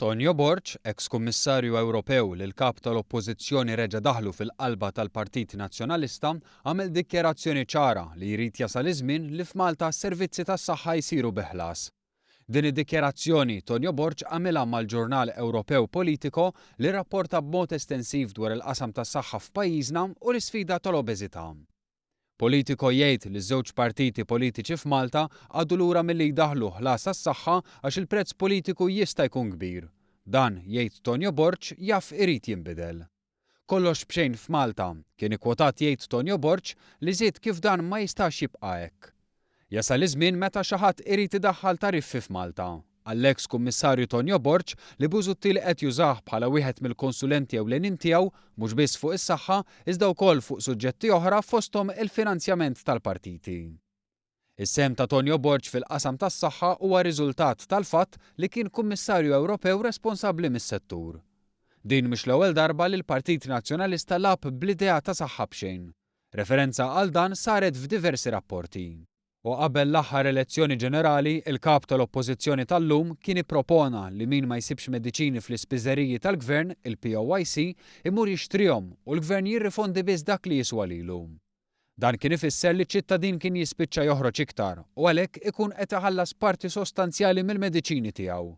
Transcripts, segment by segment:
Tonio Borg, eks-Kummissarju Ewropew li l-kap tal-Oppożizzjoni reġa' daħlu fil-qalba tal-Partit Nazzjonalista, għamel dikjarazzjoni ċara li jrid jasal iż-żmien li f'Malta s-servizzi tas-saħħa jsiru bi ħlas. Din id-dikjarazzjoni Tonio Borg għamilha mal-ġurnal Ewropew Politico li rrapporta b'mod estensiv dwar il-qasam tas-saħħa f'pajjiżna u l-isfida tal-obeżità. Politico jgħid li żewġ partiti politiċi f'Malta għadu lura milli jdaħħlu ħlas tas-saħħa għax il-prezz politiku jista' jkun kbir. Dan, jgħid Tonio Borg, jaf irid jinbidel. Kollox b'xejn f'Malta, kien ikkwotat jgħid Tonio Borg li żied kif dan ma jistax jibqa' hekk. Jasal iż-żmien meta xi ħadd irid idaħħal tariffi f'Malta. Għall-eks kummissarju Tonio Borg li Busuttil qed jużah bħala wieħed mill-konsulenti ewlenin tiegħu mhux biss fuq is-saħħa iżda wkoll fuq suġġetti oħra fosthom il-finanzjament tal-partiti. Is-sehem ta' Tonio Borg fil-qasam tas-saħħa huwa riżultat tal-fatt li kien Kummissarju Ewropew responsabbli mis-settur. Din mhix l-ewwel darba li l-Partit Nazzjonalista lab bl-idea ta' saħħa b'xejn. Referenza għal dan saret f'diversi rapporti. U qabel l-aħħar elezzjoni ġenerali, il-kap tal-Oppożizzjoni tal-lum kien ippropona li min ma jsibx mediċini fl-ispiżeriji tal-Gvern, il-POIC, imur jixtrihom u l-Gvern jirrifondi biss dak li jiswa lilu. Dan kien ifisser li ċ-ċittadin kien jispiċċa joħroġ iktar u għalhekk ikun qed iħallas parti sostanzjali mill-mediċini tiegħu.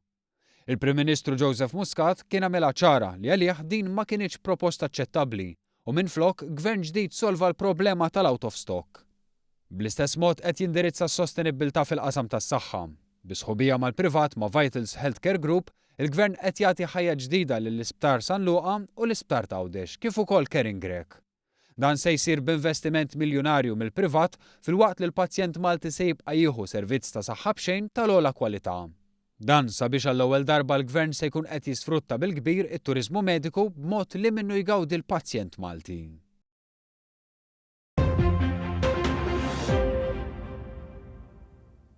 Il-Prim Ministru Joseph Muscat kien għamilha ċara li għalih din ma kienx proposta aċċettabbli u minflok Gvern ġdid solva l-problema tal-out of stock. Bl-istess mod qed jindirizza s-sostenibilità fil-qasam tas-saħħa. Bi sħubija mal-privat ma' Vitals Healthcare Group, il-Gvern qed jagħti ħajja ġdida lill-Isptar San Luqa u l-Isptar ta' Għawdex, kif ukoll Caring Grek. Dan se jsir b'investiment miljunarju mill-privat filwaqt li l-pazjent Malti se jibqa' jieħu servizz ta' saħħa b'xejn tal-ogħla kwalità. Dan sabiex għall-ewwel darba l-Gvern se jkun qed jisfrutta bil-kbir it-turiżmu mediku b'mod li minnu jgawdi l-pazjent Malti.